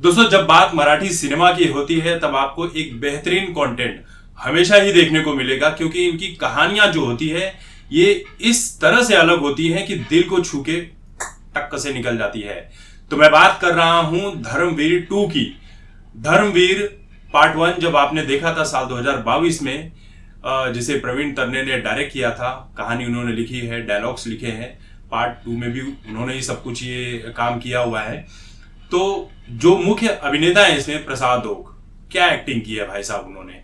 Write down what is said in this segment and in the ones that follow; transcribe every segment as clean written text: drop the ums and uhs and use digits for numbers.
दोस्तों, जब बात मराठी सिनेमा की होती है तब आपको एक बेहतरीन कंटेंट हमेशा ही देखने को मिलेगा, क्योंकि इनकी कहानियां जो होती है ये इस तरह से अलग होती हैं कि दिल को छू के टक्क से निकल जाती है। तो मैं बात कर रहा हूं धर्मवीर 2 की। धर्मवीर पार्ट 1 जब आपने देखा था साल 2022 में, जिसे प्रवीण तरने ने डायरेक्ट किया था, कहानी उन्होंने लिखी है, डायलॉग्स लिखे हैं, पार्ट 2 में भी उन्होंने ही सब कुछ ये काम किया हुआ है। तो जो मुख्य अभिनेता है इसमें, प्रसाद ओक, क्या एक्टिंग की है भाई साहब उन्होंने।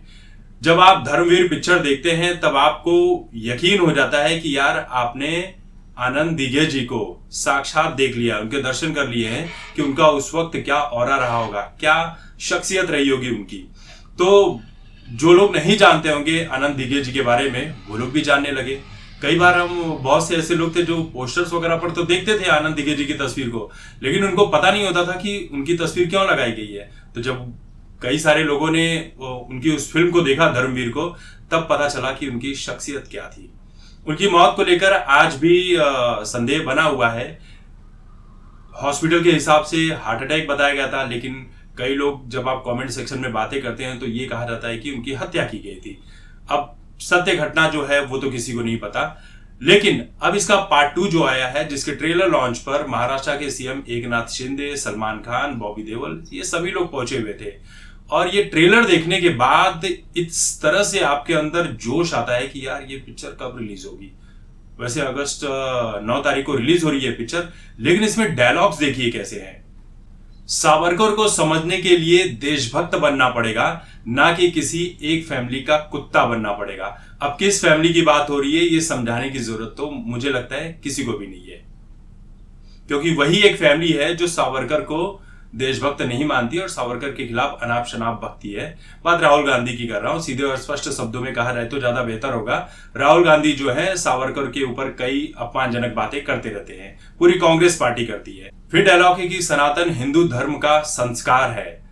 जब आप धर्मवीर पिक्चर देखते हैं तब आपको यकीन हो जाता है कि यार आपने आनंद दिघे जी को साक्षात देख लिया, उनके दर्शन कर लिए हैं कि उनका उस वक्त क्या ऑरा रहा होगा, क्या शख्सियत रही होगी उनकी। तो जो लोग नहीं जानते होंगे आनंद दिघे जी के बारे में, वो लोग भी जानने लगे। कई बार हम बहुत से ऐसे लोग थे जो पोस्टर्स वगैरह पर तो देखते थे आनंद दिघे जी की तस्वीर को, लेकिन उनको पता नहीं होता था कि उनकी तस्वीर क्यों लगाई गई है। तो जब कई सारे लोगों ने उनकी उस फिल्म को देखा धर्मवीर को, तब पता चला कि उनकी शख्सियत क्या थी। उनकी मौत को लेकर आज भी संदेह बना हुआ है। हॉस्पिटल के हिसाब से हार्ट अटैक बताया गया था, लेकिन कई लोग जब आप कमेंट सेक्शन में बातें करते हैं तो ये कहा जाता है कि उनकी हत्या की गई थी। अब सत्य घटना जो है वो तो किसी को नहीं पता, लेकिन अब इसका पार्ट 2 जो आया है, जिसके ट्रेलर लॉन्च पर महाराष्ट्र के सीएम एकनाथ शिंदे, सलमान खान, बॉबी देओल, ये सभी लोग पहुंचे हुए थे। और ये ट्रेलर देखने के बाद इस तरह से आपके अंदर जोश आता है कि यार ये पिक्चर कब रिलीज होगी। वैसे अगस्त 9 तारीख को रिलीज हो रही है पिक्चर, लेकिन इसमें डायलॉग्स देखिए कैसे हैं। सावरकर को समझने के लिए देशभक्त बनना पड़ेगा, ना कि किसी एक फैमिली का कुत्ता बनना पड़ेगा। अब किस फैमिली की बात हो रही है ये समझाने की जरूरत तो मुझे लगता है किसी को भी नहीं है, क्योंकि वही एक फैमिली है जो सावरकर को देशभक्त नहीं मानती और सावरकर के खिलाफ अनाप शनाप बकती है। बात राहुल गांधी की कर रहा हूं, सीधे और स्पष्ट शब्दों में कहा जाए तो ज्यादा बेहतर होगा। राहुल गांधी जो है सावरकर के ऊपर कई अपमानजनक बातें करते रहते हैं, पूरी कांग्रेस पार्टी करती है। फिर डायलॉग है कि सनातन हिंदू धर्म का संस्कार है,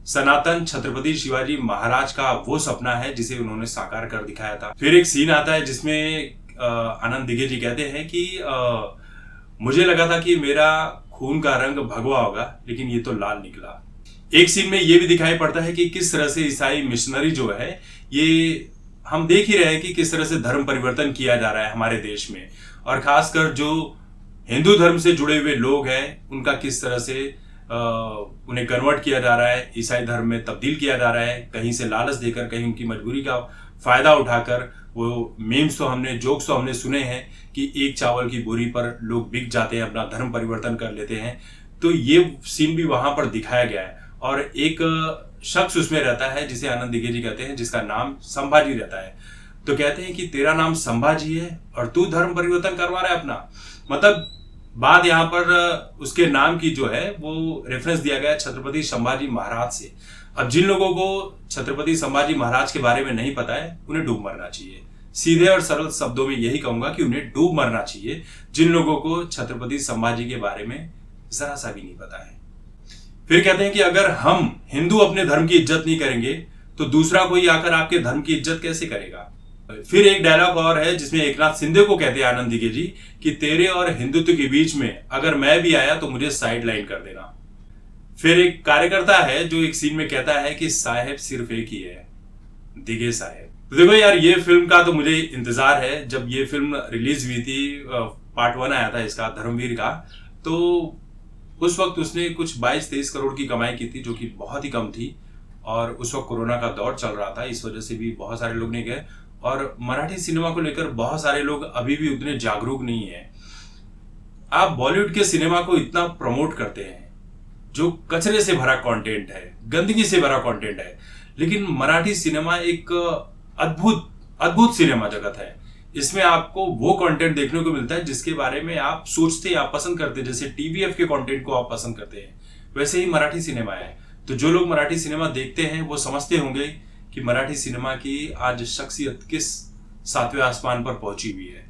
सनातन छत्रपति शिवाजी महाराज का वो सपना है जिसे उन्होंने साकार कर दिखाया था। फिर एक सीन आता है जिसमें आनंद दिघे जी कहते हैं कि मुझे लगा था कि मेरा खून का रंग भगवा होगा, लेकिन ये तो लाल निकला। एक सीन में ये भी दिखाई पड़ता है कि किस तरह से ईसाई मिशनरी जो है, ये हम देख ही रहे हैं कि किस तरह से धर्म परिवर्तन किया जा रहा है हमारे देश में, और खासकर जो हिंदू धर्म से जुड़े हुए लोग हैं उनका किस तरह से उन्हें कन्वर्ट किया जा रहा है, ईसाई धर्म में तब्दील किया जा रहा है, कहीं से लालच देकर, कहीं उनकी मजबूरी का फायदा उठाकर। वो मीम्स तो हमने, जोक्स तो हमने सुने हैं कि एक चावल की बोरी पर लोग बिक जाते हैं, अपना धर्म परिवर्तन कर लेते हैं। तो ये सीन भी वहां पर दिखाया गया है। और एक शख्स उसमें रहता है जिसे आनंद दिघे जी कहते हैं, जिसका नाम संभाजी रहता है। तो कहते हैं कि तेरा नाम संभाजी है और तू धर्म परिवर्तन करवा रहा है अपना। मतलब बात यहाँ पर उसके नाम की जो है वो रेफरेंस दिया गया छत्रपति संभाजी महाराज से। अब जिन लोगों को छत्रपति संभाजी महाराज के बारे में नहीं पता है, उन्हें डूब मरना चाहिए। सीधे और सरल शब्दों में यही कहूंगा कि उन्हें डूब मरना चाहिए, जिन लोगों को छत्रपति संभाजी के बारे में जरा सा भी नहीं पता है। फिर कहते हैं कि अगर हम हिंदू अपने धर्म की इज्जत नहीं करेंगे तो दूसरा कोई आकर आपके धर्म की इज्जत कैसे करेगा। फिर एक डायलॉग और है जिसमें एकनाथ शिंदे को कहते हैं आनंद दिघे जी कि तेरे और हिंदुत्व के बीच में अगर मैं भी आया तो मुझे साइड लाइन कर देना। फिर एक कार्यकर्ता है जो एक सीन में कहता है कि साहेब सिर्फ एक ही है, दिघे साहेब। तो देखो यार, ये फिल्म का तो मुझे इंतजार है। जब ये फिल्म रिलीज हुई थी, पार्ट 1 आया था इसका, धर्मवीर का, तो उस वक्त उसने कुछ 22-23 करोड़ की कमाई की थी, जो कि बहुत ही कम थी। और उस वक्त कोरोना का दौर चल रहा था, इस वजह से भी बहुत सारे लोग नहीं गए। और मराठी सिनेमा को लेकर बहुत सारे लोग अभी भी उतने जागरूक नहीं है। आप बॉलीवुड के सिनेमा को इतना प्रमोट करते हैं, जो कचरे से भरा कंटेंट है, गंदगी से भरा कंटेंट है, लेकिन मराठी सिनेमा एक अद्भुत सिनेमा जगत है। इसमें आपको वो कंटेंट देखने को मिलता है जिसके बारे में आप सोचते, आप पसंद करते। जैसे टीवीएफ के कंटेंट को आप पसंद करते हैं, वैसे ही मराठी सिनेमा है। तो जो लोग मराठी सिनेमा देखते हैं वो समझते होंगे कि मराठी सिनेमा की आज शख्सियत किस 7वें आसमान पर पहुंची हुई है।